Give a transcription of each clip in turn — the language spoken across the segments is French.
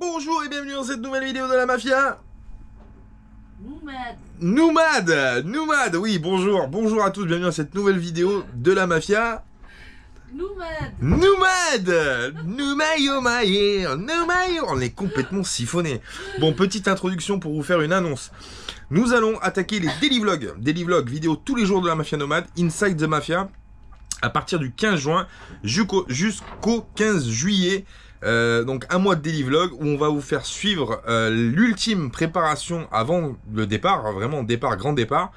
Bonjour et bienvenue dans cette nouvelle vidéo de la Mafia. Noumad, oui, bonjour à tous, bienvenue dans cette nouvelle vidéo de la Mafia. On est complètement siphonné. Bon, petite introduction pour vous faire une annonce. Nous allons attaquer les daily vlogs vidéo tous les jours de la Mafia Nomade, Inside the Mafia, à partir du 15 juin jusqu'au 15 juillet. Donc un mois de daily vlog où on va vous faire suivre l'ultime préparation avant le départ, vraiment grand départ.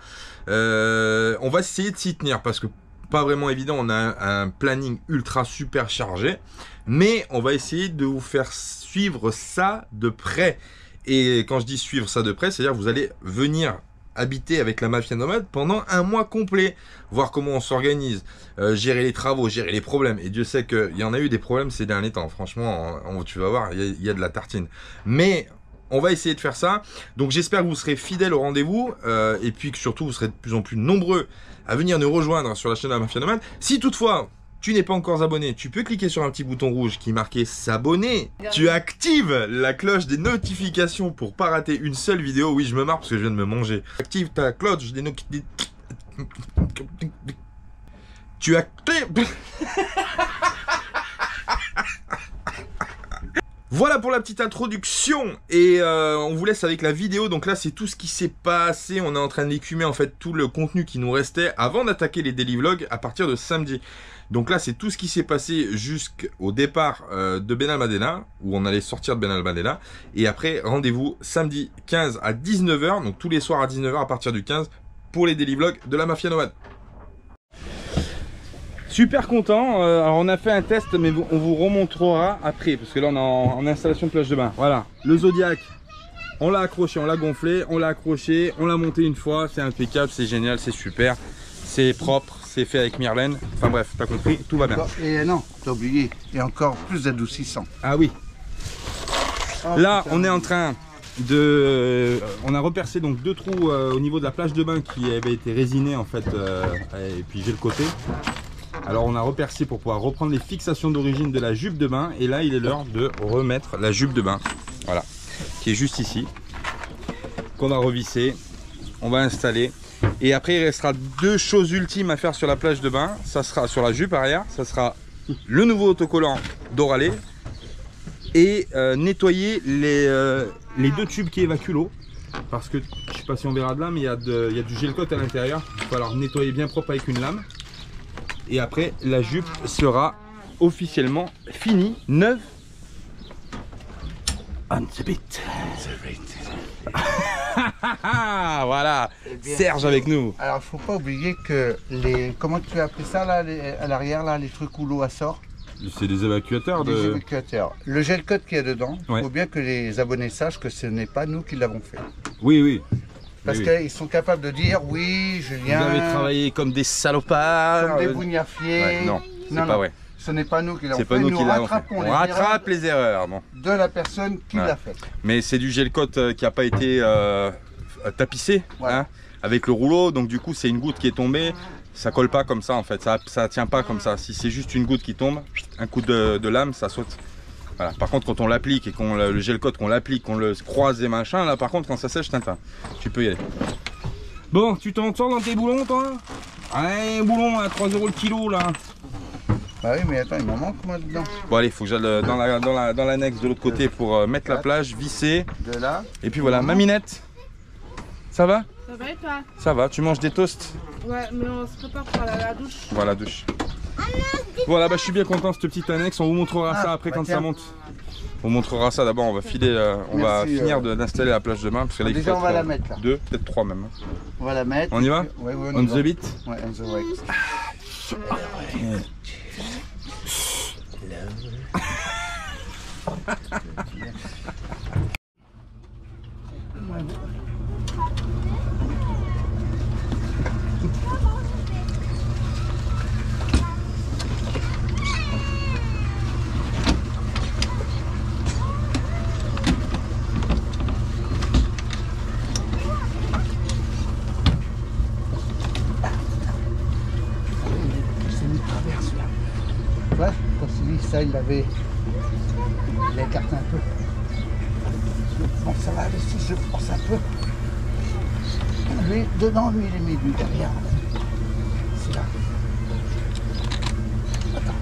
On va essayer de s'y tenir parce que pas vraiment évident, on a un planning ultra super chargé, mais on va essayer de vous faire suivre ça de près. Et quand je dis suivre ça de près, c'est-à-dire que vous allez venir habiter avec la Mafia Nomade pendant un mois complet, voir comment on s'organise, gérer les travaux, gérer les problèmes. Et Dieu sait qu'il y en a eu des problèmes ces derniers temps, franchement, tu vas voir, il y a de la tartine. Mais on va essayer de faire ça, donc j'espère que vous serez fidèles au rendez-vous, et puis que surtout vous serez de plus en plus nombreux à venir nous rejoindre sur la chaîne de la Mafia Nomade. Si toutefois tu n'es pas encore abonné, tu peux cliquer sur un petit bouton rouge qui est marqué s'abonner. Tu actives la cloche des notifications pour pas rater une seule vidéo. Oui, je me marre parce que je viens de me manger. Active ta cloche des notifications. Tu actives. Voilà pour la petite introduction et on vous laisse avec la vidéo. Donc là c'est tout ce qui s'est passé, on est en train d'écumer en fait tout le contenu qui nous restait avant d'attaquer les daily vlogs à partir de samedi. Donc là c'est tout ce qui s'est passé jusqu'au départ de Ben Almadena, où on allait sortir de Ben Almadena, et après rendez-vous samedi 15 à 19 h, donc tous les soirs à 19 h à partir du 15 pour les daily vlogs de la Mafia Nomade. Super content, alors on a fait un test mais on vous remontrera après parce que là on est en installation de plage de bain. Voilà, le Zodiac, on l'a accroché, on l'a gonflé, on l'a accroché, on l'a monté une fois, c'est impeccable, c'est génial, c'est super, c'est propre, c'est fait avec Myrlène, enfin bref, t'as compris, tout va bien. Et non, t'as oublié, et encore plus adoucissant. Ah oui. Oh, là putain, on est en train de... on a repercé donc deux trous au niveau de la plage de bain qui avait été résinée en fait, et puis j'ai le côté. Alors on a repercé pour pouvoir reprendre les fixations d'origine de la jupe de bain. Et là il est l'heure de remettre la jupe de bain. Voilà. Qui est juste ici. Qu'on va revisser. On va installer. Et après il restera deux choses ultimes à faire sur la plage de bain. Ça sera sur la jupe arrière. Ça sera le nouveau autocollant Doralé. Et nettoyer les deux tubes qui évacuent l'eau. Parce que je ne sais pas si on verra de là, mais il y a du gel coat à l'intérieur. Il va falloir nettoyer bien propre avec une lame. Et après, la jupe sera officiellement finie, neuve. On the beat. Voilà, bien, Serge avec nous. Alors, faut pas oublier que les... Comment tu as appelé ça là, à l'arrière, là, les trucs où l'eau sort? C'est des évacuateurs. Des évacuateurs. Le gel coat qu'il y a dedans, il faut bien que les abonnés sachent que ce n'est pas nous qui l'avons fait. Oui, oui. Parce qu'ils sont capables de dire oui, Julien. Vous avez travaillé comme des salopards. Comme des bougnafiers. Ouais, non, c'est pas vrai. Ce n'est pas nous qui l'avons fait. Pas nous qui l'avons fait. On rattrape les erreurs. Bon. De la personne qui l'a fait. Mais c'est du gel coat qui n'a pas été tapissé hein, avec le rouleau. Donc du coup, c'est une goutte qui est tombée. Ça colle pas comme ça en fait. Ça tient pas comme ça. Si c'est juste une goutte qui tombe, un coup de lame, ça saute. Voilà. Par contre, quand on l'applique et qu'on le gel coat, qu'on l'applique, qu'on le croise et machin, là par contre, quand ça sèche, tintin, tu peux y aller. Bon, tu t'en sors dans tes boulons, toi? Un boulon à 3 € le kilo, là. Bah oui, mais attends, il m'en manque moi dedans. Bon, allez, il faut que j'aille dans l'annexe de l'autre côté pour mettre la plage, visser. De là. Et puis voilà, Maminette, ça va? Ça va et toi? Ça va, tu manges des toasts? Ouais, mais on se prépare pour aller à la douche. Voilà, la douche. Voilà, bah je suis bien content cette petite annexe, on vous montrera ça après quand ça monte. On montrera ça d'abord, on va filer, on va finir d'installer la plage de bain parce que là il faut déjà on va la mettre là. Deux, peut-être trois même. On va la mettre. On y va? Ouais, on the beat? Ouais, on the way. Ouais, quand il dit ça, il l'avait écarté un peu. Bon, ça va aller si je force un peu. Lui, dedans, lui, il est mis lui derrière. C'est là. Attends.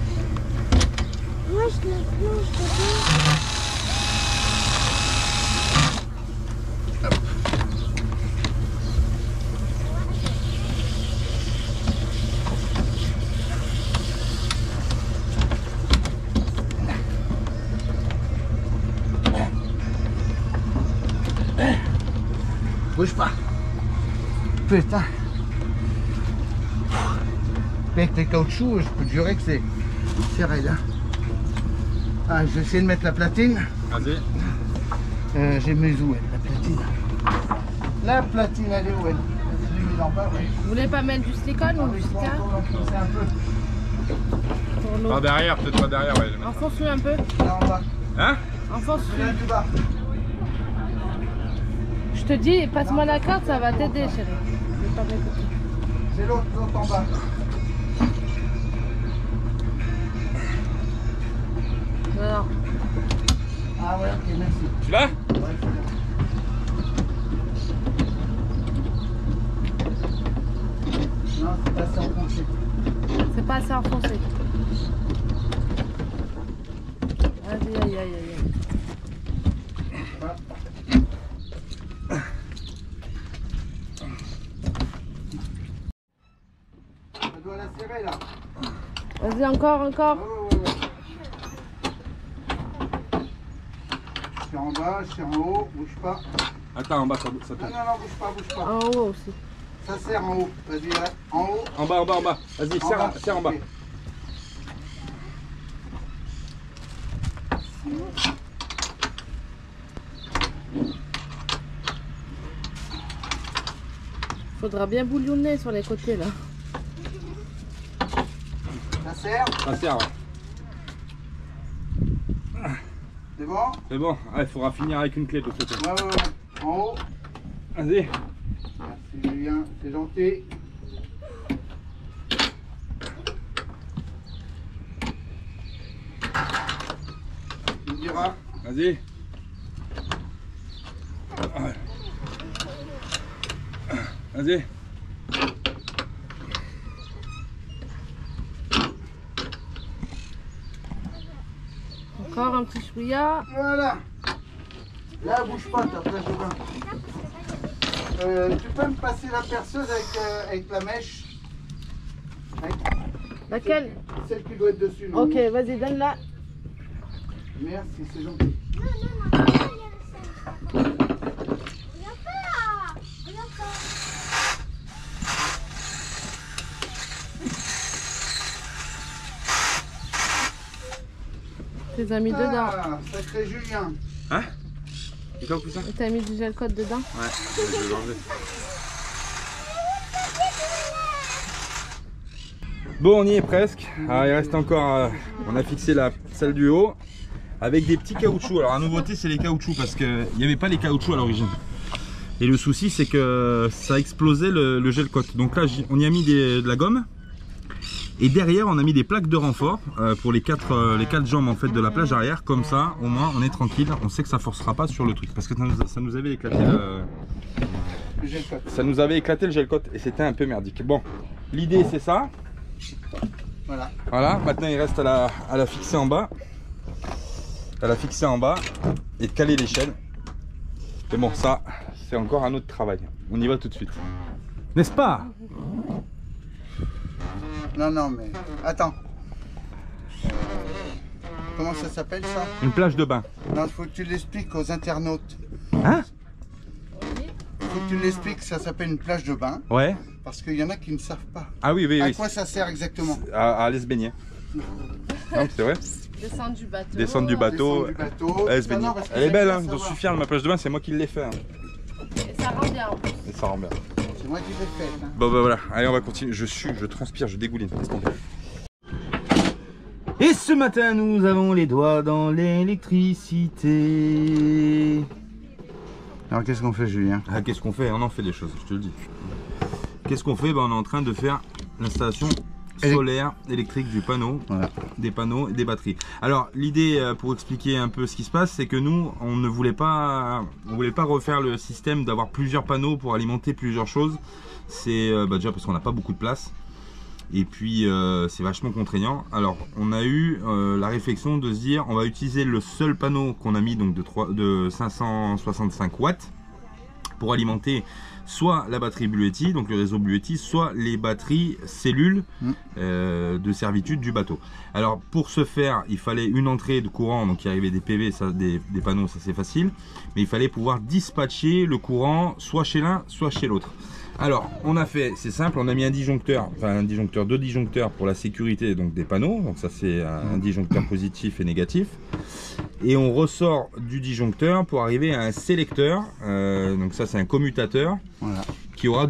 Moi, je la plonge dedans. Bouge pas. Putain. Avec les caoutchoucs, je peux te jurer que c'est raide. Hein. Ah, je vais essayer de mettre la platine. Vas-y. J'ai mes où, elle, la platine. La platine, elle est où, elle? Je l'ai mis en bas, oui. Vous voulez pas mettre du silicone ou du silica? C'est un peu. Pour l'eau. Par derrière, peut-être pas derrière, ouais. Enfonce-le un peu. Là, en bas. Hein? Enfonce-le. Là, du bas. Je te dis, passe-moi la carte, ça va t'aider, chérie. Je vais pas m'écouter. C'est l'autre en bas. Non. Ah ouais, ok, merci. Tu l'as? Ouais, c'est bon. Non, c'est pas assez enfoncé. C'est pas assez enfoncé. Vas-y, aïe, aïe, aïe. Ça doit la serrer là. Vas-y, encore. Ouais. Je suis en bas, je suis en haut, bouge pas. Attends, en bas, ça Non, tourne. bouge pas. En haut aussi. Ça serre en haut. Vas-y, là. En haut. En bas. Vas-y, serre en bas. Ok. Faudra bien bouillonner sur les côtés là. Ça serre. Ça serre, ouais. C'est bon? C'est bon, il faudra finir avec une clé de l'autre côté. Ouais. En haut. Vas-y. Merci Julien, c'est gentil. Tu me diras. Vas-y. Vas-y. Encore un petit chouïa. Voilà. Là, bouge pas ta place de bain. Tu peux me passer la perceuse avec la mèche? Laquelle? Celle qui doit être dessus. Non? Ok, vas-y, donne-la. Merci, c'est gentil. Tu les as mis dedans. Ah, sacré Julien. Hein? Et toi, ça? Et t'as mis du gel coat dedans? Ouais, je vais l'enlever. Bon, on y est presque. Alors, il reste encore. On a fixé la salle du haut avec des petits caoutchoucs. Alors, la nouveauté, c'est les caoutchoucs parce qu'il n'y avait pas les caoutchoucs à l'origine. Et le souci, c'est que ça a explosé le gel coat. Donc là, on y a mis de la gomme. Et derrière, on a mis des plaques de renfort pour les quatre jambes en fait de la plage arrière. Comme ça, au moins, on est tranquille. On sait que ça forcera pas sur le truc parce que ça nous avait éclaté Le gel coat. ça nous avait éclaté le gel coat et c'était un peu merdique. Bon, l'idée c'est ça. Voilà. Voilà. Maintenant, il reste à la fixer en bas, et de caler l'échelle. Mais bon, ça, c'est encore un autre travail. On y va tout de suite. N'est-ce pas? Non, mais attends. Comment ça s'appelle ça? Une plage de bain. Non, il faut que tu l'expliques aux internautes. Hein? Il faut que tu l'expliques, ça s'appelle une plage de bain. Ouais. Parce qu'il y en a qui ne savent pas. Ah oui. À quoi ça sert exactement? À aller se baigner. Non, c'est vrai. Descendre du bateau. Descendre du bateau. Descendre du bateau. Elle se baigner. Non, parce que Elle est ça, belle, il hein. faut Je savoir. suis fier de ma plage de bain. C'est moi qui l'ai fait. Hein. Et ça rend bien en plus. Et ça rend bien. C'est moi qui l'ai fait. Hein. Bon bah voilà, allez on va continuer, je sue, je transpire, je dégouline. Et ce matin nous avons les doigts dans l'électricité. Alors qu'est-ce qu'on fait Julien? Ah qu'est-ce qu'on fait? On en fait des choses, je te le dis. Qu'est-ce qu'on fait? On est en train de faire l'installation solaire, électrique du panneau, voilà. des panneaux et des batteries. Alors l'idée, pour expliquer un peu ce qui se passe, c'est que nous, on ne voulait pas, refaire le système d'avoir plusieurs panneaux pour alimenter plusieurs choses. C'est déjà parce qu'on n'a pas beaucoup de place. Et puis c'est vachement contraignant. Alors on a eu la réflexion de se dire on va utiliser le seul panneau qu'on a mis, donc de 565 watts, pour alimenter soit la batterie Bluetti, donc le réseau Bluetti, soit les batteries cellules de servitude du bateau. Alors pour ce faire, il fallait une entrée de courant, donc il arrivait des PV, ça, des panneaux, ça c'est facile, mais il fallait pouvoir dispatcher le courant soit chez l'un, soit chez l'autre. Alors on a fait, c'est simple, on a mis un disjoncteur, deux disjoncteurs pour la sécurité donc des panneaux, donc ça c'est un disjoncteur positif et négatif, et on ressort du disjoncteur pour arriver à un sélecteur, donc ça c'est un commutateur, voilà, qui aura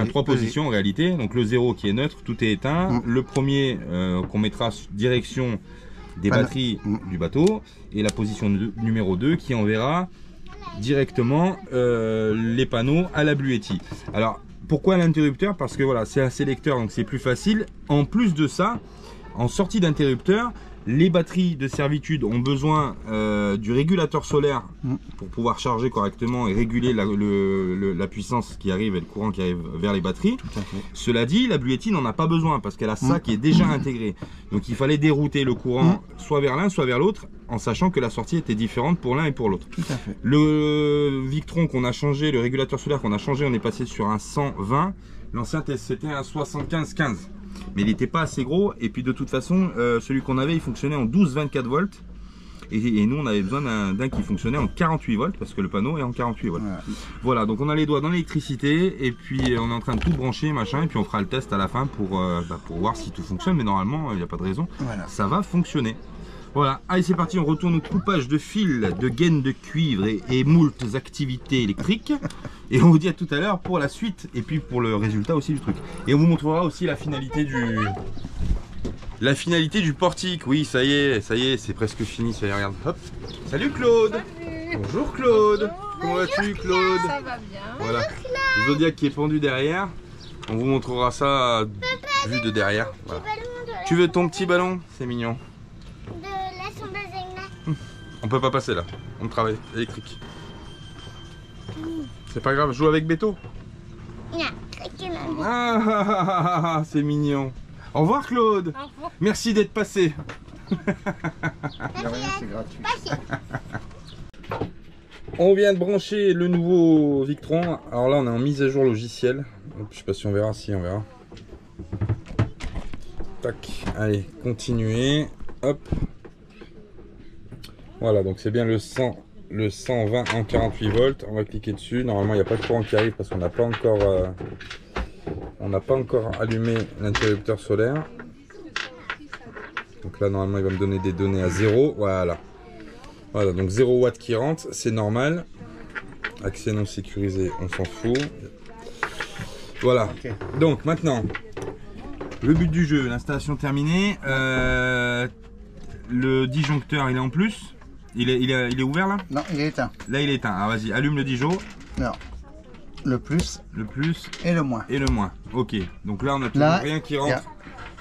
trois positions en réalité, donc le 0 qui est neutre, tout est éteint, le premier qu'on mettra direction des batteries du bateau, et la position numéro 2 qui enverra directement les panneaux à la Bluetti. Alors pourquoi l'interrupteur? Parce que voilà, c'est un sélecteur, donc c'est plus facile. En plus de ça, en sortie d'interrupteur, les batteries de servitude ont besoin du régulateur solaire pour pouvoir charger correctement et réguler la puissance qui arrive et le courant qui arrive vers les batteries. Cela dit, la Bluetti n'en a pas besoin parce qu'elle a ça qui est déjà intégré. Donc il fallait dérouter le courant soit vers l'un, soit vers l'autre, en sachant que la sortie était différente pour l'un et pour l'autre. Le Victron qu'on a changé, le régulateur solaire qu'on a changé, on est passé sur un 120. L'ancien c'était un 75-15. Mais il n'était pas assez gros, et puis de toute façon celui qu'on avait il fonctionnait en 12-24 volts, et nous on avait besoin d'un qui fonctionnait en 48 volts parce que le panneau est en 48 volts. Voilà, donc on a les doigts dans l'électricité et puis on est en train de tout brancher machin, et puis on fera le test à la fin pour voir si tout fonctionne, mais normalement il n'y a pas de raison, ça va fonctionner. Voilà, allez c'est parti, on retourne au coupage de fil, de gaines de cuivre et moultes activités électriques. Et on vous dit à tout à l'heure pour la suite et puis pour le résultat aussi du truc. Et on vous montrera aussi la finalité du portique. Oui, ça y est, c'est presque fini, ça y est, regarde. Hop. Salut Claude. Salut. Bonjour Claude. Comment vas-tu Claude? Ça va bien. Voilà, le Zodiac qui est pendu derrière. On vous montrera ça vu de derrière. Voilà. Tu veux ton petit ballon? C'est mignon. On peut pas passer là, on travaille électrique. C'est pas grave, joue avec Beto. Ah, c'est mignon. Au revoir Claude. Au revoir. Merci d'être passé. C'est gratuit. On vient de brancher le nouveau Victron. Alors là on est en mise à jour logicielle. Je sais pas si on verra, on verra. Tac, allez, continuer. Hop. Voilà, donc c'est bien le 120 en 48 volts. On va cliquer dessus. Normalement, il n'y a pas de courant qui arrive parce qu'on n'a pas encore, allumé l'interrupteur solaire. Donc là, normalement, il va me donner des données à 0. Voilà. Voilà, donc 0 watts qui rentre, c'est normal. Accès non sécurisé, on s'en fout. Voilà. Donc maintenant, le but du jeu, l'installation terminée. Le disjoncteur, il est en plus. Il est ouvert là? Non, il est éteint. Là il est éteint. Ah vas-y, allume le dijo. Non. Le plus. Le plus. Et le moins. Et le moins. Ok. Donc là on a toujours rien qui rentre.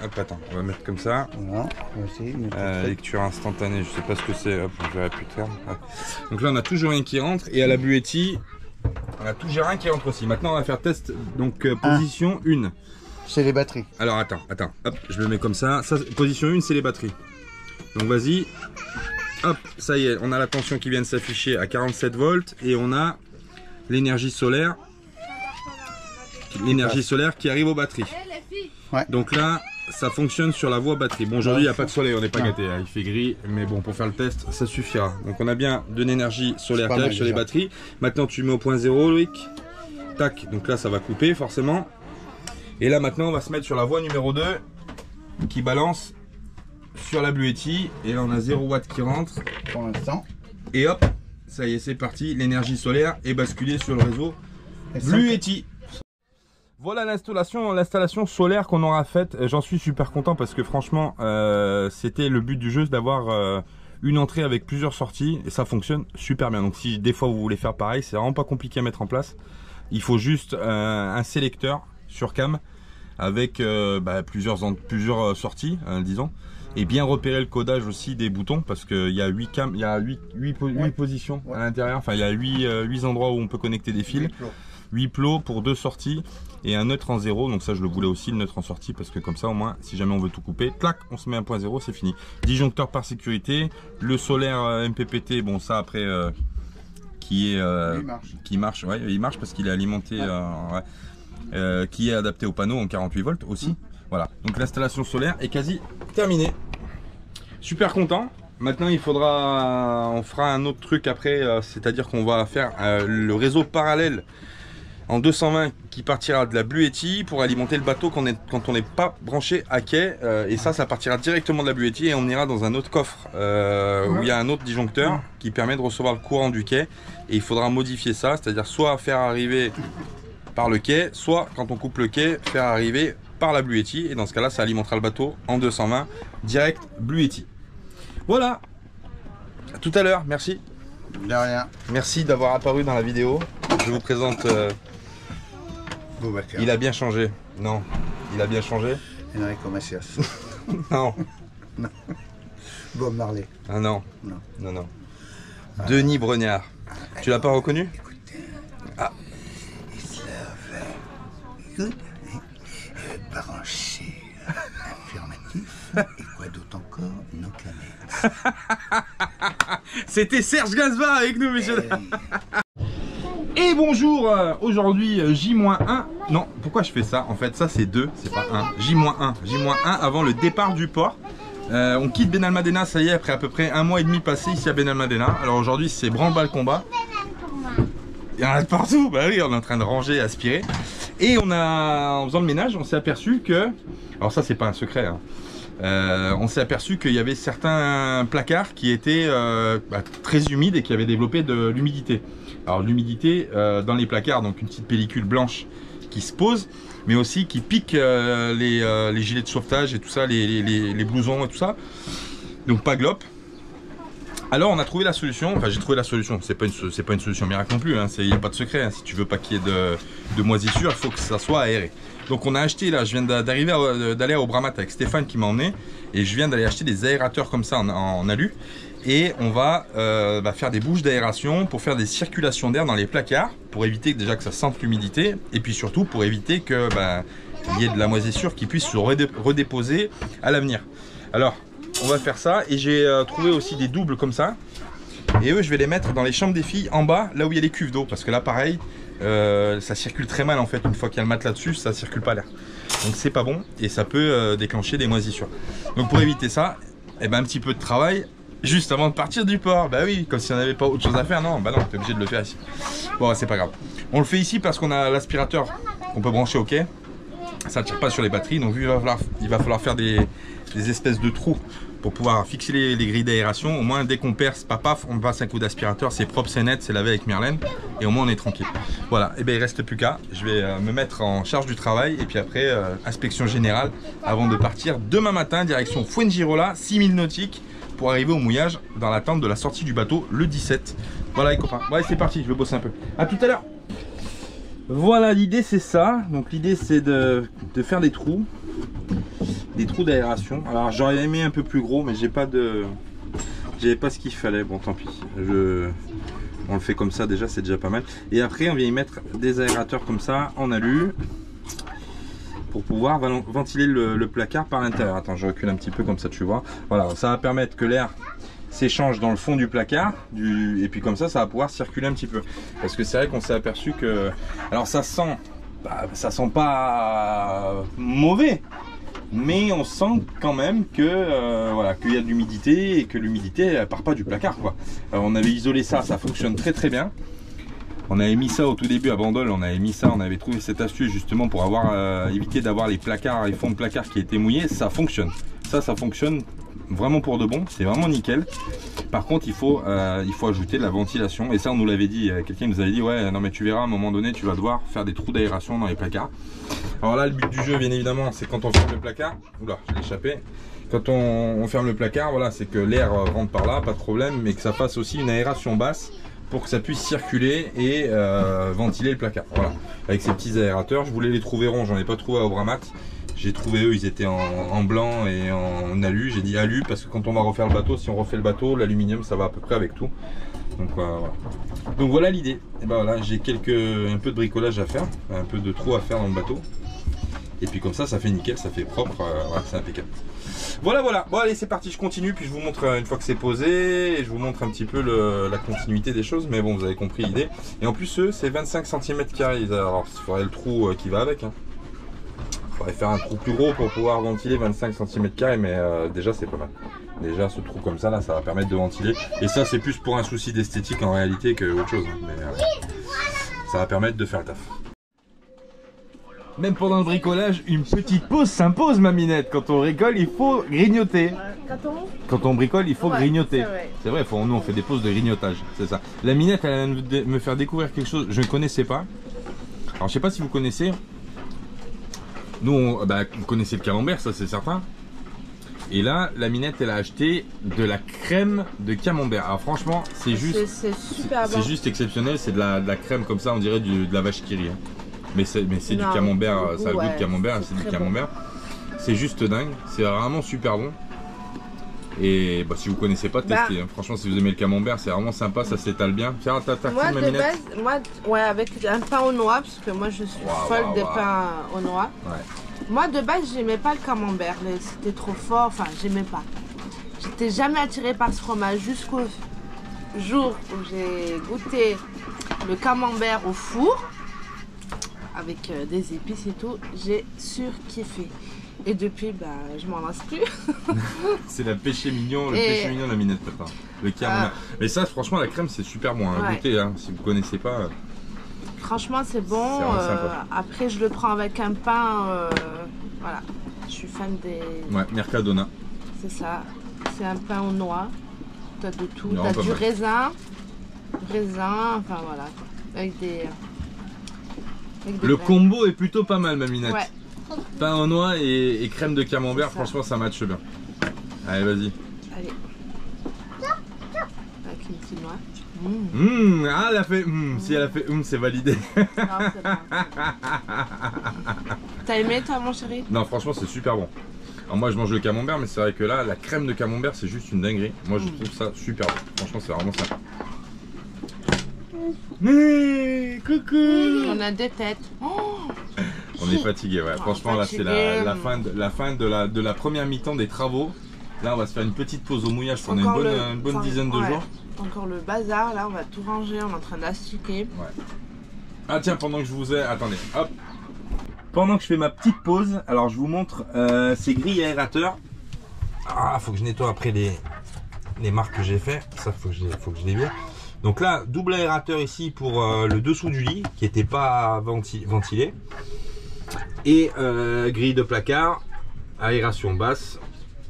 Hop, attends, on va mettre comme ça. Voilà. Aussi, lecture instantanée, je sais pas ce que c'est. Hop, je verrai plus tard. Donc là on a toujours rien qui rentre. Et à la Bluetti, on a toujours rien qui rentre aussi. Maintenant on va faire test. Donc position 1. C'est les batteries. Alors attends. Hop, je le mets comme ça. Position 1, c'est les batteries. Donc vas-y. Hop, ça y est, on a la tension qui vient de s'afficher à 47 volts et on a l'énergie solaire qui arrive aux batteries. Donc là, ça fonctionne sur la voie batterie. Bon, aujourd'hui, il n'y a pas de soleil, on n'est pas gâté, hein, il fait gris, mais bon, pour faire le test, ça suffira. Donc on a bien de l'énergie solaire qui arrive sur les batteries. Maintenant, tu mets au point 0, Loïc. Tac, donc là, ça va couper forcément. Et là, maintenant, on va se mettre sur la voie numéro 2 qui balance sur la Bluetti, et là on a 0 watts qui rentre pour l'instant, et hop, ça y est, c'est parti, l'énergie solaire est basculée sur le réseau Bluetti. Voilà l'installation solaire qu'on aura faite. J'en suis super content parce que franchement c'était le but du jeu, d'avoir une entrée avec plusieurs sorties, et ça fonctionne super bien. Donc si des fois vous voulez faire pareil, c'est vraiment pas compliqué à mettre en place. Il faut juste un sélecteur sur cam avec plusieurs sorties, disons. Et bien repérer le codage aussi des boutons parce qu'il y a 8 positions à l'intérieur. Enfin, il y a 8 endroits où on peut connecter des fils. 8 plots pour 2 sorties et un neutre en 0. Donc ça, je le voulais aussi, le neutre en sortie, parce que comme ça, au moins, si jamais on veut tout couper, clac, on se met un point 0, c'est fini. Disjoncteur par sécurité. Le solaire MPPT, bon, ça après, qui marche. Ouais, il marche parce qu'il est alimenté, qui est adapté au panneau en 48 volts aussi. Voilà, donc l'installation solaire est quasi terminée. Super content. Maintenant, on fera un autre truc après, c'est-à-dire qu'on va faire le réseau parallèle en 220 qui partira de la Bluetti pour alimenter le bateau quand on n'est pas branché à quai. Et ça partira directement de la Bluetti et on ira dans un autre coffre où il y a un autre disjoncteur qui permet de recevoir le courant du quai. Et il faudra modifier ça, c'est-à-dire soit faire arriver par le quai, soit quand on coupe le quai, faire arriver par la Bluetti. Et dans ce cas-là, ça alimentera le bateau en 220 direct Bluetti. Voilà. À tout à l'heure, merci. De rien. Merci d'avoir apparu dans la vidéo. Je vous présente. Il a bien changé. Non, il a bien changé. Enrico Macias. Non. Non. Bob Marley. Ah non. Non. Non, non. Denis Brognard. Tu l'as pas reconnu? Ah. Good. Branché. Affirmatif. Et quoi d'autre encore? Non, Canet. C'était Serge Gainsbourg avec nous, messieurs. Et bonjour, aujourd'hui J-1. Non, pourquoi je fais ça? En fait, ça c'est 2, c'est pas 1. J-1. J-1 avant le départ du port. On quitte Benalmádena, ça y est, après à peu près 1 mois et demi passé ici à Benalmádena. Alors aujourd'hui, c'est branle-bas le combat. Il y en a de partout. Bah oui, on est en train de ranger, aspirer. Et en faisant le ménage, on s'est aperçu que... Alors ça, c'est pas un secret, hein. On s'est aperçu qu'il y avait certains placards qui étaient très humides et qui avaient développé de l'humidité. Alors l'humidité dans les placards, donc une petite pellicule blanche qui se pose, mais aussi qui pique les gilets de sauvetage et tout ça, les blousons et tout ça. Donc pas glop. Alors on a trouvé la solution, enfin j'ai trouvé la solution, c'est pas une solution miracle non plus, hein. Il n'y a pas de secret, hein. Si tu veux pas qu'il y ait de moisissure, il faut que ça soit aéré. Donc on a acheté, là je viens d'aller au Bramat avec Stéphane qui m'a emmené, et je viens d'aller acheter des aérateurs comme ça en alu, et on va faire des bouches d'aération pour faire des circulations d'air dans les placards, pour éviter déjà que ça sente l'humidité, et puis surtout pour éviter qu'il y ait de la moisissure qui puisse se redéposer à l'avenir. Alors on va faire ça, et j'ai trouvé aussi des doubles comme ça, et eux je vais les mettre dans les chambres des filles en bas, là où il y a les cuves d'eau, parce que là pareil, ça circule très mal en fait, une fois qu'il y a le matelas dessus, ça circule pas l'air, donc c'est pas bon, et ça peut déclencher des moisissures. Donc pour éviter ça, un petit peu de travail juste avant de partir du port. Bah oui, comme si on n'avait pas autre chose à faire. Non, bah non, t'es obligé de le faire ici. Bon, c'est pas grave, on le fait ici parce qu'on a l'aspirateur qu'on peut brancher au quai, ça ne tire pas sur les batteries, donc il va falloir faire des espèces de trous pour pouvoir fixer les grilles d'aération. Au moins dès qu'on perce, paf, on passe un coup d'aspirateur, c'est propre, c'est net, c'est lavé avec Myrlène, et au moins on est tranquille. Voilà, et il reste plus qu'à, je vais me mettre en charge du travail, et puis après inspection générale avant de partir demain matin direction Fuengirola, 6000 nautiques, pour arriver au mouillage dans l'attente de la sortie du bateau le 17. Voilà les copains, ouais, c'est parti, je vais bosser un peu. A tout à l'heure. Voilà, l'idée c'est ça, donc l'idée c'est de faire des trous d'aération. Alors j'aurais aimé un peu plus gros, mais j'avais pas ce qu'il fallait. Bon, tant pis, on le fait comme ça, déjà c'est déjà pas mal. Et après on vient y mettre des aérateurs comme ça en alu pour pouvoir ventiler le placard par l'intérieur. Attends, je recule un petit peu comme ça, tu vois. Voilà, ça va permettre que l'air s'échange dans le fond du placard, et puis comme ça va pouvoir circuler un petit peu, parce que c'est vrai qu'on s'est aperçu que, alors ça sent pas mauvais, mais on sent quand même que voilà, qu'il y a de l'humidité, et que l'humidité elle part pas du placard, quoi. Alors, on avait isolé ça fonctionne très très bien. On avait mis ça au tout début à Bandol, on avait trouvé cette astuce justement pour éviter d'avoir les fonds de placard qui étaient mouillés. Ça fonctionne, ça fonctionne vraiment pour de bon, c'est vraiment nickel. Par contre il faut ajouter de la ventilation, et ça on nous l'avait dit, quelqu'un nous avait dit ouais non mais tu verras, à un moment donné tu vas devoir faire des trous d'aération dans les placards. Alors là le but du jeu bien évidemment c'est quand on ferme le placard, oula je l'ai échappé, quand on ferme le placard, voilà, c'est que l'air rentre par là, pas de problème, mais que ça fasse aussi une aération basse pour que ça puisse circuler et ventiler le placard. Voilà. avec ces petits aérateurs. Je voulais les trouver ronds, j'en ai pas trouvé à Obramat. J'ai trouvé eux, ils étaient en blanc et en alu. J'ai dit alu parce que quand on va refaire le bateau, si on refait le bateau, l'aluminium ça va à peu près avec tout. Donc voilà. Donc voilà l'idée. Et ben voilà, j'ai un peu de bricolage à faire, un peu de trous à faire dans le bateau. Et puis comme ça fait nickel, ça fait propre, voilà, c'est impeccable. Voilà. Bon allez, c'est parti, je continue, puis je vous montre une fois que c'est posé, et je vous montre un petit peu la continuité des choses, mais bon, vous avez compris l'idée. Et en plus, eux, c'est 25 cm². Alors, il faudrait le trou qui va avec. Hein. Il faudrait faire un trou plus gros pour pouvoir ventiler 25 cm², mais déjà, c'est pas mal. Déjà, ce trou comme ça, là, ça va permettre de ventiler. Et ça, c'est plus pour un souci d'esthétique en réalité que autre chose. Hein. Mais ça va permettre de faire le taf. Même pendant le bricolage, une petite pause s'impose, ma minette. Quand on rigole, il faut grignoter. Quand on bricole, il faut grignoter. C'est vrai, nous on fait des pauses de grignotage, c'est ça. La minette, elle vient de me faire découvrir quelque chose que je ne connaissais pas. Alors je sais pas si vous connaissez. Nous, vous connaissez le camembert, ça c'est certain. Et là, la minette, elle a acheté de la crème de camembert. Alors franchement, c'est juste, c'est juste exceptionnel. C'est de la crème comme ça, on dirait de la vache qui rit. Hein. Mais c'est du camembert, ça a le goût de camembert, c'est du camembert. Bon. C'est juste dingue, c'est vraiment super bon. Et si vous connaissez pas, testez. Hein. Franchement, si vous aimez le camembert, c'est vraiment sympa, ça s'étale bien. Tiens, moi, de base, avec un pain aux noix, parce que moi je suis folle des pains aux noix. Ouais. Moi de base, j'aimais pas le camembert, c'était trop fort, enfin, j'aimais pas. J'étais jamais attirée par ce fromage jusqu'au jour où j'ai goûté le camembert au four. Avec des épices et tout, j'ai surkiffé. Et depuis, je m'en lasse plus. C'est le péché mignon la minette, papa. Le camembert. Mais ça, franchement, la crème, c'est super bon. Hein. Goûtez, hein, si vous connaissez pas. Franchement, c'est bon. Après, je le prends avec un pain. Voilà. Je suis fan des. Ouais, Mercadona. C'est ça. C'est un pain aux noix. T'as de tout. T'as du raisin. Enfin voilà. Avec des. Le combo est plutôt pas mal, ma minette. Ouais. Pain aux noix et crème de camembert, franchement ça matche bien. Allez, vas-y. Allez. Avec une petite noix. Elle a fait si elle a fait c'est validé. Non, c'est bon. T'as aimé toi, mon chéri? Non, franchement c'est super bon. Alors moi je mange le camembert, mais c'est vrai que là la crème de camembert c'est juste une dinguerie. Moi je trouve ça super bon. Franchement c'est vraiment sympa. Coucou. On a deux têtes. On est fatigué, ouais. Franchement là c'est la fin de la première mi-temps des travaux. Là on va se faire une petite pause au mouillage pendant une bonne dizaine de jours. Encore le bazar, là on va tout ranger, on est en train d'astiquer. Ouais. Ah tiens, pendant que je vous ai... Attendez, hop. Pendant que je fais ma petite pause, alors je vous montre ces grilles aérateurs. Ah, faut que je nettoie après les marques que j'ai fait. Ça faut que je les vire. Donc là, double aérateur ici pour le dessous du lit qui n'était pas ventilé. Et grille de placard, aération basse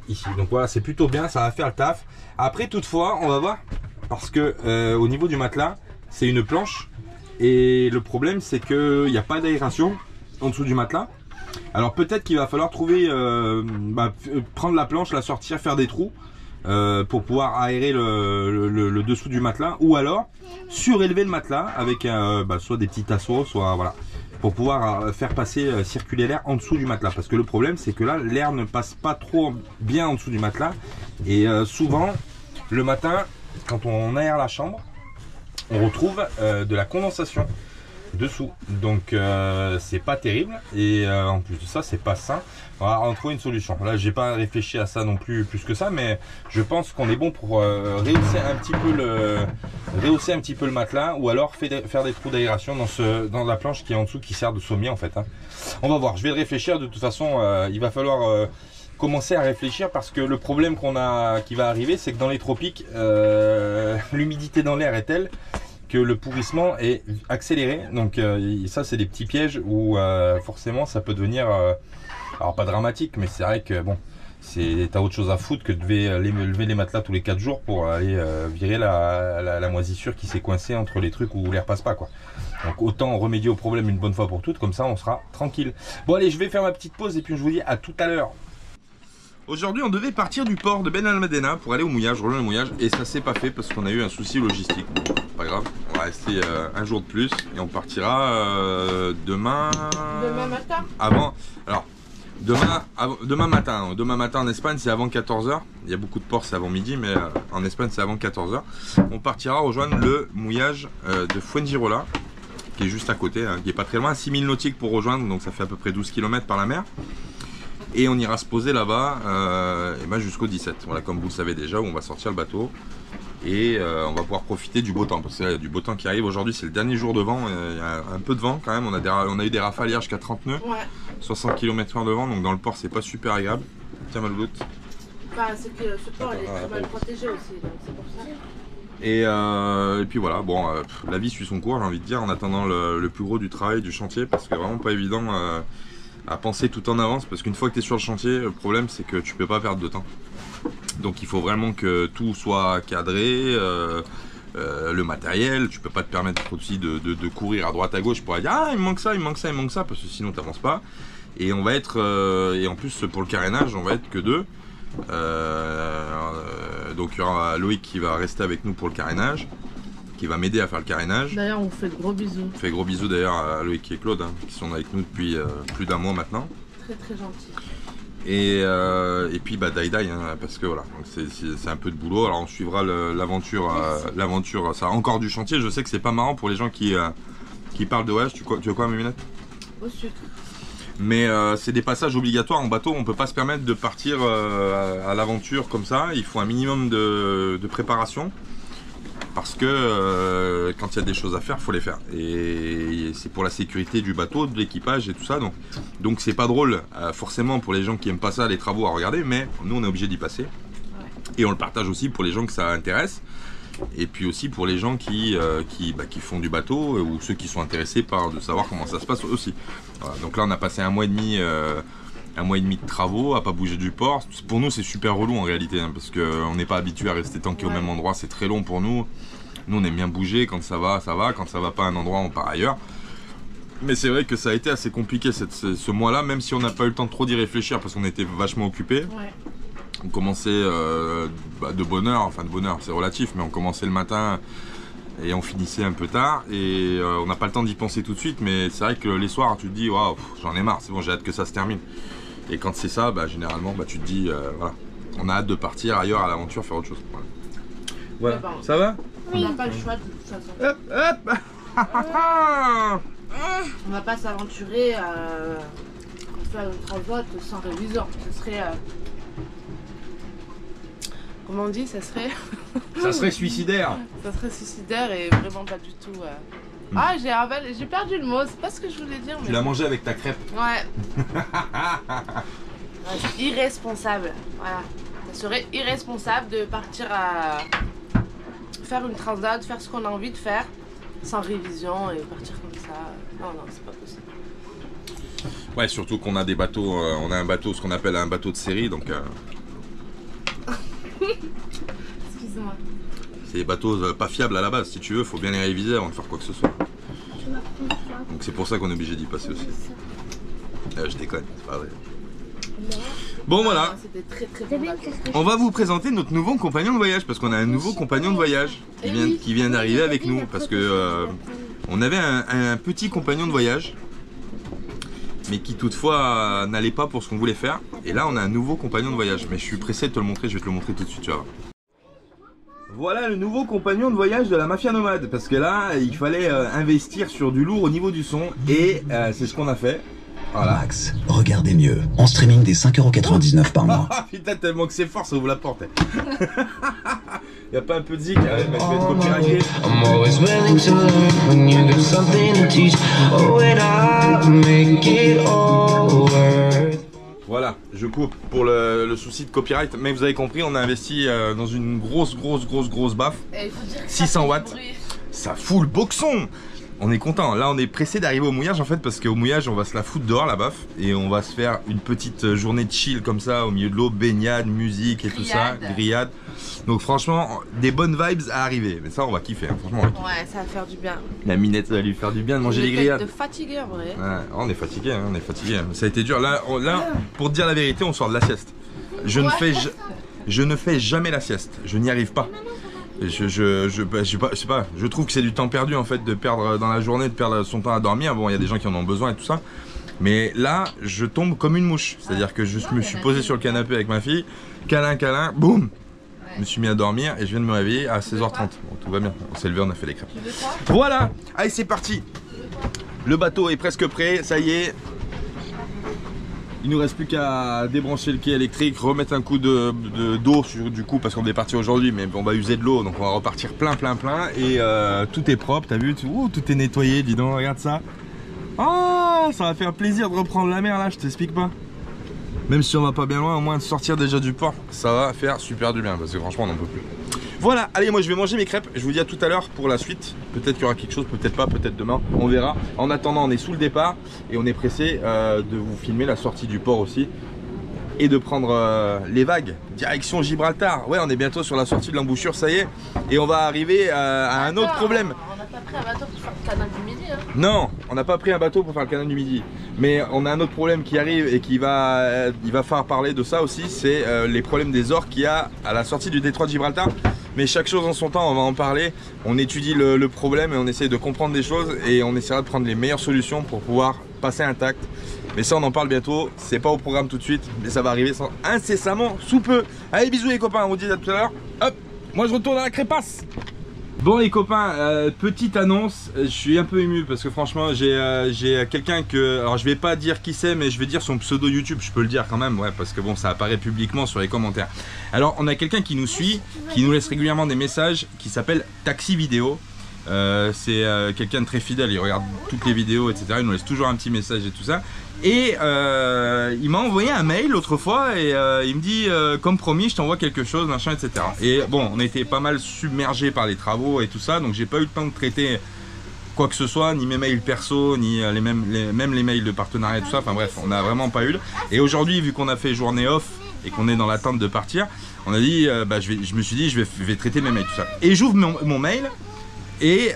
ici. Donc voilà, c'est plutôt bien, ça va faire le taf. Après toutefois, on va voir, parce que au niveau du matelas, c'est une planche. Et le problème, c'est qu'il n'y a pas d'aération en dessous du matelas. Alors peut-être qu'il va falloir trouver, prendre la planche, la sortir, faire des trous. Pour pouvoir aérer le dessous du matelas, ou alors surélever le matelas avec soit des petits tasseaux, soit voilà, pour pouvoir faire passer, circuler l'air en dessous du matelas, parce que le problème c'est que là l'air ne passe pas trop bien en dessous du matelas, et souvent le matin quand on aère la chambre on retrouve de la condensation dessous, donc c'est pas terrible, et en plus de ça c'est pas sain. On va en trouver une solution. Là j'ai pas réfléchi à ça non plus que ça, mais je pense qu'on est bon pour rehausser un petit peu le matelas, ou alors faire des trous d'aération dans la planche qui est en dessous, qui sert de sommier en fait, hein. On va voir, je vais le réfléchir. De toute façon il va falloir commencer à réfléchir, parce que le problème qui va arriver, c'est que dans les tropiques l'humidité dans l'air est telle que le pourrissement est accéléré. Donc ça c'est des petits pièges où forcément ça peut devenir alors pas dramatique, mais c'est vrai que bon, t'as autre chose à foutre que de lever les matelas tous les 4 jours pour aller virer la moisissure qui s'est coincée entre les trucs où l'air passe pas, quoi. Donc autant remédier au problème une bonne fois pour toutes, comme ça on sera tranquille. Bon allez, je vais faire ma petite pause et puis je vous dis à tout à l'heure. Aujourd'hui on devait partir du port de Ben Almadena pour aller au mouillage, rejoindre le mouillage, et ça s'est pas fait parce qu'on a eu un souci logistique. Bon, pas grave, va rester un jour de plus et on partira demain. Demain matin. Alors, demain matin. Demain matin en Espagne, c'est avant 14 h. Il y a beaucoup de ports, c'est avant midi, mais en Espagne, c'est avant 14 h. On partira rejoindre le mouillage de Fuengirola, qui est juste à côté, hein, qui est pas très loin, 6000 nautiques pour rejoindre, donc ça fait à peu près 12 km par la mer. Et on ira se poser là-bas jusqu'au 17. Voilà, comme vous le savez déjà, où on va sortir le bateau. Et on va pouvoir profiter du beau temps, parce qu'il y a du beau temps qui arrive. Aujourd'hui, c'est le dernier jour de vent, il y a un peu de vent quand même. On a eu des rafales hier jusqu'à 30 nœuds, 60 km/h de vent, donc dans le port, c'est pas super agréable. Tiens, ma louloute. Enfin, c'est que ce port est très mal protégé aussi, donc c'est pour ça. Et puis voilà, bon, la vie suit son cours, j'ai envie de dire, en attendant le plus gros du travail, du chantier, parce que vraiment pas évident à penser tout en avance, parce qu'une fois que tu es sur le chantier, le problème c'est que tu peux pas perdre de temps. Donc il faut vraiment que tout soit cadré, le matériel, tu peux pas te permettre aussi de courir à droite à gauche pour dire ah il me manque ça, il me manque ça, il me manque ça, parce que sinon tu n'avances pas. Et on va être, et en plus pour le carénage, on va être que deux. Donc il y aura Loïc qui va rester avec nous pour le carénage, qui va m'aider à faire le carénage. D'ailleurs, on vous fait de gros bisous. On fait gros bisous d'ailleurs à Loïc et Claude, hein, qui sont avec nous depuis plus d'un mois maintenant. Très très gentil. Et puis bah Dai Dai, hein, parce que voilà, c'est un peu de boulot. Alors on suivra l'aventure, ça a encore du chantier. Je sais que c'est pas marrant pour les gens qui parlent de voyage. Tu veux quoi, Méminette? Au sucre. Mais c'est des passages obligatoires en bateau, on peut pas se permettre de partir à l'aventure comme ça. Il faut un minimum de préparation, parce que quand il y a des choses à faire, il faut les faire. Et c'est pour la sécurité du bateau, de l'équipage et tout ça. Donc c'est pas drôle forcément pour les gens qui aiment pas ça, les travaux à regarder, mais nous on est obligé d'y passer. Et on le partage aussi pour les gens que ça intéresse. Et puis aussi pour les gens qui font du bateau, ou ceux qui sont intéressés de savoir comment ça se passe aussi. Voilà, donc là on a passé un mois et demi de travaux à pas bouger du port. Pour nous c'est super relou en réalité, hein, parce qu'on n'est pas habitué à rester tanké au même endroit, c'est très long pour nous. Nous on aime bien bouger, quand ça va, quand ça va pas à un endroit on part ailleurs. Mais c'est vrai que ça a été assez compliqué ce mois-là, même si on n'a pas eu le temps trop d'y réfléchir parce qu'on était vachement occupés. Ouais. On commençait de bonne heure, enfin de bonne heure c'est relatif, mais on commençait le matin et on finissait un peu tard, et on n'a pas le temps d'y penser tout de suite, mais c'est vrai que les soirs tu te dis waouh, j'en ai marre, c'est bon, j'ai hâte que ça se termine. Et quand c'est ça, généralement tu te dis voilà, on a hâte de partir ailleurs à l'aventure, faire autre chose. Voilà. Ça va? On n'a pas le choix de toute façon. Hop, hop. On va pas s'aventurer à faire une transat sans révision. Ce serait comment on dit, ça serait... Ça serait suicidaire. Ça serait suicidaire et vraiment pas du tout... Ah, j'ai perdu le mot, c'est pas ce que je voulais dire. Tu l'as mangé avec ta crêpe. Ouais. C'est irresponsable, voilà. Ça serait irresponsable de partir à faire une transat, faire ce qu'on a envie de faire, sans révision et partir comme ça. Non, c'est pas possible. Ouais, surtout qu'on a des bateaux, on a un bateau, ce qu'on appelle un bateau de série, donc... Excuse-moi. C'est des bateaux pas fiables à la base, si tu veux, faut bien les réviser avant de faire quoi que ce soit. Donc c'est pour ça qu'on est obligé d'y passer aussi. Je déconne, c'est pas vrai. Bon voilà, très, très bon. On va vous présenter notre nouveau compagnon de voyage, parce qu'on a un nouveau compagnon de voyage qui vient d'arriver avec nous, parce que on avait un petit compagnon de voyage, mais qui toutefois n'allait pas pour ce qu'on voulait faire. Et là on a un nouveau compagnon de voyage, mais je suis pressé de te le montrer, je vais te le montrer tout de suite, tu vas voir. Voilà le nouveau compagnon de voyage de la Mafia Nomade, parce que là il fallait investir sur du lourd au niveau du son, et c'est ce qu'on a fait. Voilà. Max, regardez mieux, en streaming des 5,99 € par mois. Ah putain, tellement que c'est fort, ça ouvre la porte. Y'a pas un peu de zik, mais je vais être copyrighté. Voilà, je coupe pour le souci de copyright, mais vous avez compris, on a investi dans une grosse baffe, 600 watts, ça fout le boxon. On est content, là on est pressé d'arriver au mouillage en fait, parce qu'au mouillage on va se la foutre dehors la baffe, et on va se faire une petite journée de chill comme ça au milieu de l'eau, baignade, musique et tout ça, grillade. Donc franchement, des bonnes vibes à arriver, mais ça on va kiffer, hein, franchement. Ouais, ça va faire du bien. La minette, ça va lui faire du bien de manger des grillades. De fatigué en vrai. Ouais, on est fatigué, hein, on est fatigué. Ça a été dur, là pour te dire la vérité, on sort de la sieste. Je ne fais jamais la sieste, je n'y arrive pas. Je sais pas, je trouve que c'est du temps perdu en fait de perdre dans la journée, de perdre son temps à dormir. Bon, il y a des gens qui en ont besoin et tout ça. Mais là, je tombe comme une mouche. C'est-à-dire que je me suis posé sur le canapé avec ma fille, câlin, boum. Je me suis mis à dormir et je viens de me réveiller à 16h30. Bon, tout va bien, on s'est levé, on a fait les crêpes. Voilà, allez c'est parti. Le bateau est presque prêt, ça y est. Il nous reste plus qu'à débrancher le quai électrique, remettre un coup d'eau du coup parce qu'on est parti aujourd'hui, mais on va user de l'eau, donc on va repartir plein et tout est propre, t'as vu, tout est nettoyé, dis donc, regarde ça. Oh, ça va faire plaisir de reprendre la mer là, je t'explique pas. Même si on va pas bien loin, au moins de sortir déjà du port, ça va faire super du bien parce que franchement on n'en peut plus. Voilà, allez, moi je vais manger mes crêpes, je vous dis à tout à l'heure pour la suite. Peut-être qu'il y aura quelque chose, peut-être pas, peut-être demain, on verra. En attendant, on est sous le départ et on est pressé de vous filmer la sortie du port aussi et de prendre les vagues, direction Gibraltar. Ouais, on est bientôt sur la sortie de l'embouchure, ça y est, et on va arriver à un autre problème. On n'a pas pris un bateau pour faire le canal du Midi, hein. Non, on n'a pas pris un bateau pour faire le canal du Midi. Mais on a un autre problème qui arrive et il va falloir parler de ça aussi, c'est les problèmes des orques qu'il y a à la sortie du détroit de Gibraltar. Mais chaque chose en son temps, on va en parler. On étudie le problème et on essaye de comprendre des choses et on essaiera de prendre les meilleures solutions pour pouvoir passer intact. Mais ça on en parle bientôt, c'est pas au programme tout de suite, mais ça va arriver incessamment sous peu. Allez bisous les copains, on vous dit à tout à l'heure. Hop, moi je retourne à la crépasse. Bon les copains, petite annonce, je suis un peu ému parce que franchement j'ai quelqu'un que, alors je vais pas dire qui c'est mais je vais dire son pseudo YouTube, je peux le dire quand même, ouais, parce que bon ça apparaît publiquement sur les commentaires. Alors on a quelqu'un qui nous suit, qui nous laisse régulièrement des messages, qui s'appelle Taxi Vidéo. C'est quelqu'un de très fidèle, il regarde toutes les vidéos etc, il nous laisse toujours un petit message et tout ça. Et il m'a envoyé un mail l'autre fois et il me dit comme promis je t'envoie quelque chose machin etc. Et bon on était pas mal submergé par les travaux et tout ça, donc j'ai pas eu le temps de traiter quoi que ce soit, ni mes mails perso, ni même les mails de partenariat et tout ça, enfin bref on a vraiment pas eu. Et aujourd'hui vu qu'on a fait journée off et qu'on est dans l'attente de partir, on a dit je me suis dit je vais traiter mes mails tout ça. Et j'ouvre mon mail et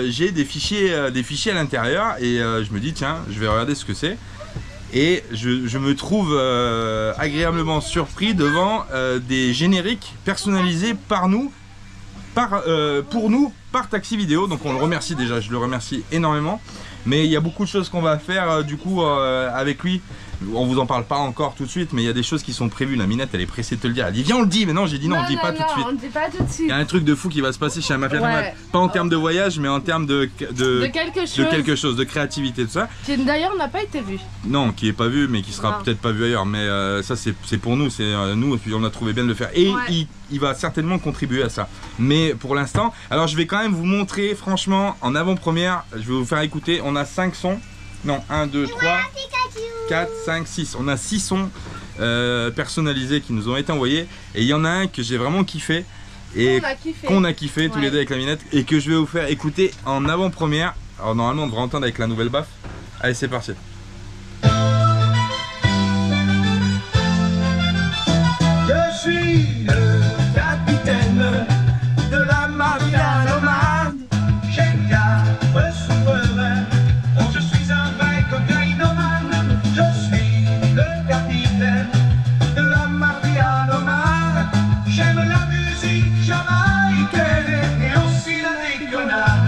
j'ai des fichiers à l'intérieur et je me dis tiens je vais regarder ce que c'est. Et je me trouve agréablement surpris devant des génériques personnalisés par nous, pour nous, par Taxi Vidéo. Donc on le remercie déjà, je le remercie énormément. Mais il y a beaucoup de choses qu'on va faire du coup avec lui. On vous en parle pas encore tout de suite, mais il y a des choses qui sont prévues. La Minette, elle est pressée de te le dire. Elle dit viens on le dit, mais non j'ai dit non, on le dit pas tout de suite. On le dit pas tout de suite. Il y a un truc de fou qui va se passer chez un Mafia Nomade. Pas en termes de voyage, mais en termes de quelque chose, de créativité, tout ça. Qui d'ailleurs n'a pas été vu. Non, qui est pas vu, mais qui sera peut-être pas vu ailleurs. Mais ça c'est pour nous, c'est nous, et puis on a trouvé bien de le faire. Et il va certainement contribuer à ça. Mais pour l'instant, alors je vais quand même vous montrer, franchement, en avant-première, je vais vous faire écouter. On a 5 sons. Non, 1, 2, 3, 4, 5, 6. On a 6 sons personnalisés qui nous ont été envoyés. Et il y en a un que j'ai vraiment kiffé. Et qu'on a kiffé tous les deux avec la Minette. Et que je vais vous faire écouter en avant-première. Alors normalement on devrait entendre avec la nouvelle baffe. Allez c'est parti. Je suis le capitaine de la Mafia Nomade. J'ai quatre souffleurs. Je suis un vrai cocaïnomane. Je suis le capitaine de la Mafia Nomade. J'aime la musique jamaïcaine et aussi la déconnade.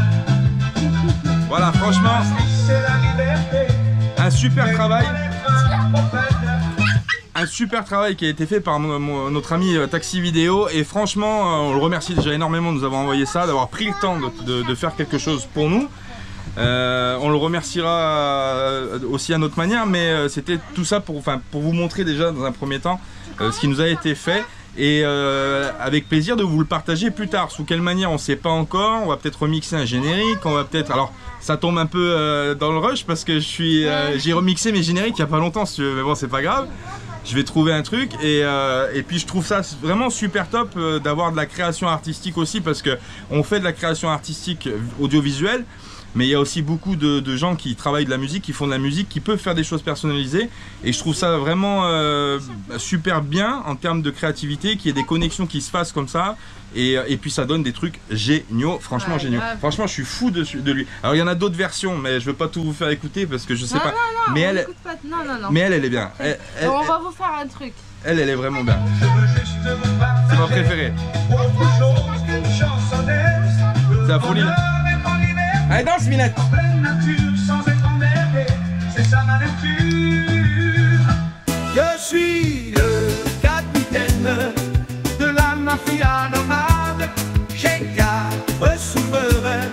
Voilà franchement, c'est la liberté. un super travail. Un super travail qui a été fait par notre ami Taxi Vidéo et franchement on le remercie déjà énormément de nous avoir envoyé ça, d'avoir pris le temps de faire quelque chose pour nous. On le remerciera aussi à notre manière, mais c'était tout ça pour vous montrer déjà dans un premier temps ce qui nous a été fait et avec plaisir de vous le partager plus tard. Sous quelle manière on ne sait pas encore, on va peut-être remixer un générique, on va peut-être... Alors ça tombe un peu dans le rush parce que j'ai remixé mes génériques il n'y a pas longtemps si tu veux, mais bon c'est pas grave. Je vais trouver un truc et puis je trouve ça vraiment super top d'avoir de la création artistique aussi parce que on fait de la création artistique audiovisuelle mais il y a aussi beaucoup de gens qui travaillent de la musique, qui font de la musique, qui peuvent faire des choses personnalisées et je trouve ça vraiment super bien en termes de créativité, qu'il y ait des connexions qui se fassent comme ça et puis ça donne des trucs géniaux, franchement géniaux. Franchement je suis fou de lui. Alors il y en a d'autres versions mais je veux pas tout vous faire écouter parce que je sais pas. Non, mais elle, mais elle est bien. On va vous faire un truc. Elle est vraiment bien. C'est ma préférée. Autre chose qu'une chance. la folie. Allez, danse, Minette. En pleine nature, sans être emmerdé, c'est ça ma nature. Je suis le capitaine de la mafia nomade. J'ai 4 souverains,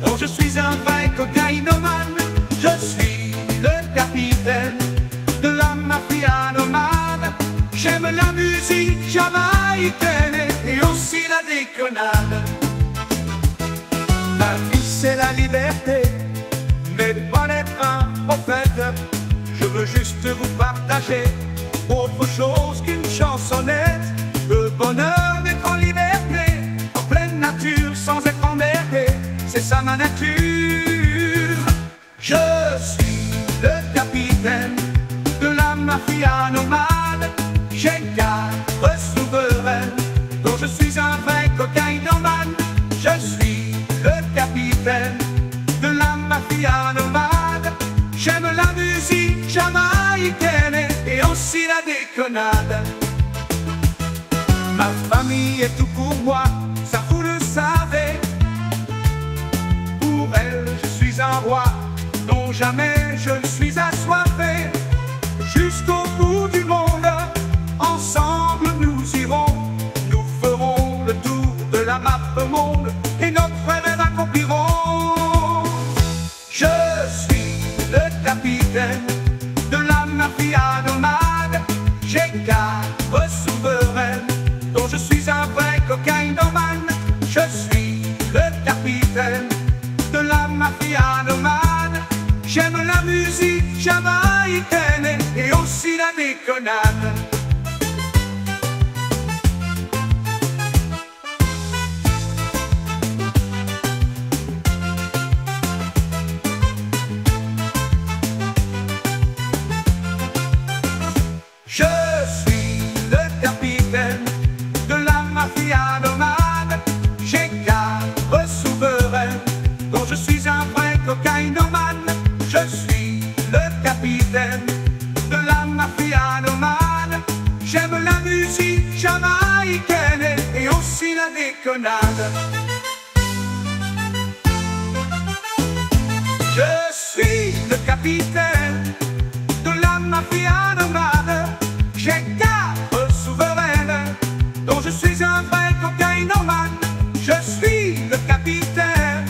dont je suis un vrai cocaïnomane. Je suis le capitaine de la mafia nomade. J'aime la musique jamaïcaine et aussi la déconnade. Ma vie c'est la liberté, mais pas d'être un prophète. Je veux juste vous partager autre chose qu'une chansonnette. Le bonheur d'être en liberté, en pleine nature sans être emmerdé, c'est ça ma nature. Je suis le capitaine de la mafia nomade. J'ai 4 souverains, dont je suis un vrai cocaïnomane. Je suis le capitaine de la mafia nomade. J'aime la musique jamaïcaine et aussi la déconnade. Ma famille est tout pour moi, ça vous le savez. Pour elle, je suis un roi dont jamais je ne suis assoiffé. Jusqu'au bout du monde, ensemble nous irons. Nous ferons le tour de la map monde et notre rêve accomplirons. Je suis le capitaine de la mafia nomade. J'ai 4 souverains, dont je suis un vrai cocaïnomane. Je suis le capitaine de la mafia nomade. J'aime la musique jamaïcaine et aussi la déconnade. Je suis le capitaine de la mafia nomade. J'ai 4 souverains, dont je suis un vrai cocaïnomane. Je suis le capitaine de la mafia nomade. J'aime la musique jamaïcaine et aussi la déconnade. Je suis le capitaine de la mafia nomade. J'ai 4 souverains, dont je suis un vrai cocaïnomane. Je suis le capitaine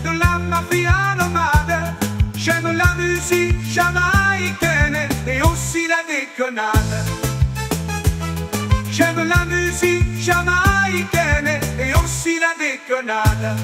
de la mafia nomade. J'aime la musique jamaïcaine et aussi la déconnade. J'aime la musique jamaïcaine et aussi la déconnade.